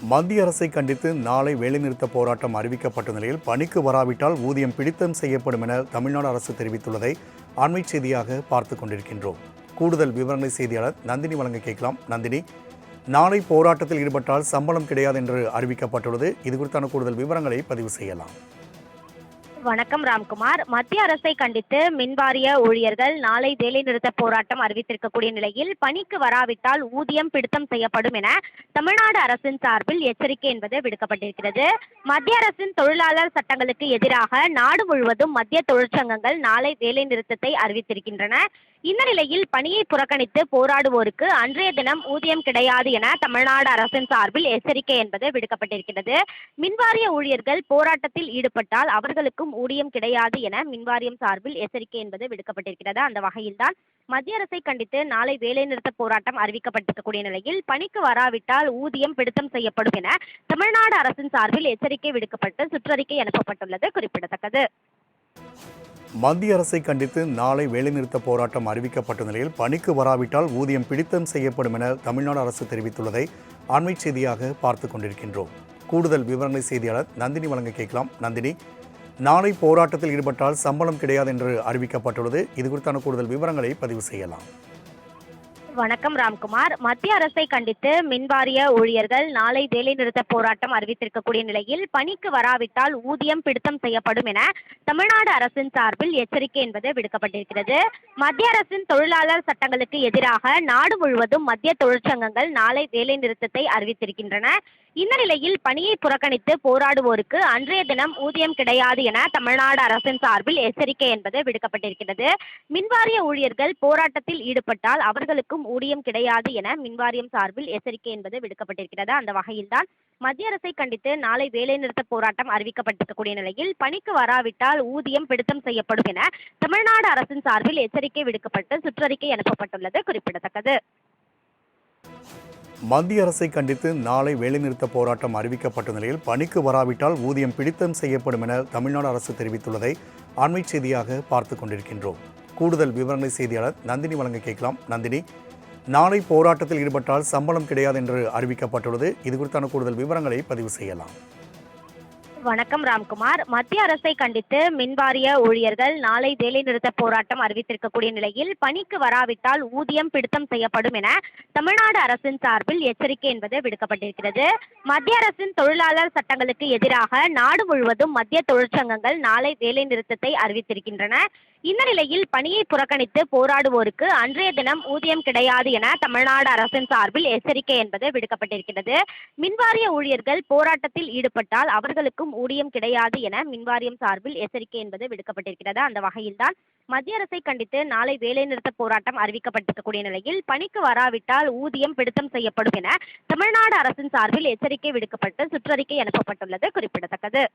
மத்திய அரசை கண்டித்து நாளை வேலைநிறுத்த போராட்டம் அறிவிக்கப்பட்ட நிலையில் பணிக்கு வராவிட்டால் ஊதியம் பிடித்தம் செய்யப்படும் என தமிழ்நாடு அரசு தெரிவித்துள்ளதை அண்மை செய்தியாக பார்த்துக் கொண்டிருக்கின்றோம். கூடுதல் விவரங்களை செய்தியாளர் நந்தினி வழங்க கேட்கலாம். நந்தினி, நாளை போராட்டத்தில் ஈடுபட்டால் சம்பளம் கிடையாது என்று அறிவிக்கப்பட்டுள்ளது. இது குறித்தான கூடுதல் விவரங்களை பதிவு செய்யலாம். வணக்கம் ராம்குமார். மத்திய அரசை கண்டித்து மின்வாரிய ஊழியர்கள் நாளை வேலைநிறுத்த போராட்டம் அறிவித்திருக்கக்கூடிய நிலையில் பணிக்கு வராவிட்டால் ஊதியம் பிடித்தம் செய்யப்படும் என தமிழ்நாடு அரசின் சார்பில் எச்சரிக்கை என்பது விடுக்கப்பட்டிருக்கிறது. மத்திய அரசின் தொழிலாளர் சட்டங்களுக்கு எதிராக நாடு முழுவதும் மத்திய தொழிற்சங்கங்கள் நாளை வேலைநிறுத்தத்தை அறிவித்திருக்கின்றன. இந்த நிலையில் பணியை புறக்கணித்து போராடுவோருக்கு அன்றைய தினம் ஊதியம் கிடையாது என தமிழ்நாடு அரசின் சார்பில் எச்சரிக்கை என்பது விடுக்கப்பட்டிருக்கிறது. மின்வாரிய ஊழியர்கள் போராட்டத்தில் ஈடுபட்டால் அவர்களுக்கும் ஊதியம் கிடையாது என மின்வாரியம் சார்பில் எச்சரிக்கை என்பது விடுக்கப்பட்டிருக்கிறது. அந்த வகையில்தான் மத்திய அரசை கண்டித்து நாளை வேலைநிறுத்த போராட்டம் அறிவிக்கப்பட்டிருக்கக்கூடிய நிலையில் பணிக்கு வராவிட்டால் ஊதியம் பிடித்தம் செய்யப்படும் என தமிழ்நாடு அரசின் சார்பில் எச்சரிக்கை விடுக்கப்பட்டு சுற்றறிக்கை அனுப்பப்பட்டுள்ளது குறிப்பிடத்தக்கது. மத்திய அரசை கண்டித்து நாளை வேலைநிறுத்த போராட்டம் அறிவிக்கப்பட்ட நிலையில் பணிக்கு வராவிட்டால் ஊதியம் பிடித்தம் செய்யப்படும் என தமிழ்நாடு அரசு தெரிவித்துள்ளதை அண்மை செய்தியாக பார்த்துக் கொண்டிருக்கின்றோம். கூடுதல் விவரங்களை செய்தியாளர் நந்தினி வழங்க கேட்கலாம். நந்தினி, நாளை போராட்டத்தில் ஈடுபட்டால் சம்பளம் கிடையாது என்று அறிவிக்கப்பட்டுள்ளது. இது குறித்தான கூடுதல் விவரங்களை பதிவு செய்யலாம். வணக்கம் ராம்குமார். மத்திய அரசை கண்டித்து மின்வாரிய ஊழியர்கள் நாளை வேலைநிறுத்த போராட்டம் அறிவித்திருக்கக்கூடிய நிலையில் பணிக்கு வராவிட்டால் ஊதியம் பிடித்தம் செய்யப்படும் என தமிழ்நாடு அரசின் சார்பில் எச்சரிக்கை என்பது விடுக்கப்பட்டிருக்கிறது. மத்திய அரசின் தொழிலாளர் சட்டங்களுக்கு எதிராக நாடு முழுவதும் மத்திய தொழிற்சங்கங்கள் நாளை வேலைநிறுத்தத்தை அறிவித்திருக்கின்றன. இந்த நிலையில் பணியை புறக்கணித்து போராடுவோருக்கு அன்றைய தினம் ஊதியம் கிடையாது என தமிழ்நாடு அரசின் சார்பில் எச்சரிக்கை என்பது விடுக்கப்பட்டிருக்கிறது. மின்வாரிய ஊழியர்கள் போராட்டத்தில் ஈடுபட்டால் அவர்களுக்கும் ஊதியம் கிடையாது என மின்வாரியம் சார்பில் எச்சரிக்கை என்பது விடுக்கப்பட்டிருக்கிறது. அந்த வகையில்தான் மத்திய அரசை கண்டித்து நாளை வேலைநிறுத்த போராட்டம் அறிவிக்கப்பட்டிருக்கக்கூடிய நிலையில் பணிக்கு வராவிட்டால் ஊதியம் பிடித்தம் செய்யப்படும் என தமிழ்நாடு அரசின் சார்பில் எச்சரிக்கை விடுக்கப்பட்டு சுற்றறிக்கை அனுப்பப்பட்டுள்ளது குறிப்பிடத்தக்கது. மத்திய அரசை கண்டித்து நாளை வேலைநிறுத்த போராட்டம் அறிவிக்கப்பட்ட நிலையில் பணிக்கு வராவிட்டால் ஊதியம் பிடித்தம் செய்யப்படும் என தமிழ்நாடு அரசு தெரிவித்துள்ளதை அண்மை செய்தியாக பார்த்துக் கொண்டிருக்கின்றோம். கூடுதல் விவரங்களை செய்தியாளர் நந்தினி வழங்க கேட்கலாம். நந்தினி, நாளை போராட்டத்தில் ஈடுபட்டால் சம்பளம் கிடையாது என்று அறிவிக்கப்பட்டுள்ளது. இது குறித்தான கூடுதல் விவரங்களை பதிவு செய்யலாம். வணக்கம் ராம்குமார். மத்திய அரசை கண்டித்து மின்வாரிய ஊழியர்கள் நாளை வேலைநிறுத்த போராட்டம் அறிவித்திருக்கக்கூடிய நிலையில் பணிக்கு வராவிட்டால் ஊதியம் பிடித்தம் செய்யப்படும் என தமிழ்நாடு அரசின் சார்பில் எச்சரிக்கை என்பது விடுக்கப்பட்டிருக்கிறது. மத்திய அரசின் தொழிலாளர் சட்டங்களுக்கு எதிராக நாடு முழுவதும் மத்திய தொழிற்சங்கங்கள் நாளை வேலைநிறுத்தத்தை அறிவித்திருக்கின்றன. இந்த நிலையில் பணியை புறக்கணித்து போராடுவோருக்கு அன்றைய தினம் ஊதியம் கிடையாது என தமிழ்நாடு அரசின் சார்பில் எச்சரிக்கை என்பது விடுக்கப்பட்டிருக்கிறது. மின்வாரிய ஊழியர்கள் போராட்டத்தில் ஈடுபட்டால் அவர்களுக்கும் ஊதியம் கிடையாது என மின்வாரியம் சார்பில் எச்சரிக்கை என்பது விடுக்கப்பட்டிருக்கிறது. அந்த வகையில்தான் மத்திய அரசை கண்டித்து நாளை வேலைநிறுத்த போராட்டம் அறிவிக்கப்பட்டிருக்கக்கூடிய நிலையில் பணிக்கு வராவிட்டால் ஊதியம் பிடித்தம் செய்யப்படும் என தமிழ்நாடு அரசின் சார்பில் எச்சரிக்கை விடுக்கப்பட்டு சுற்றறிக்கை அனுப்பப்பட்டுள்ளது குறிப்பிடத்தக்கது.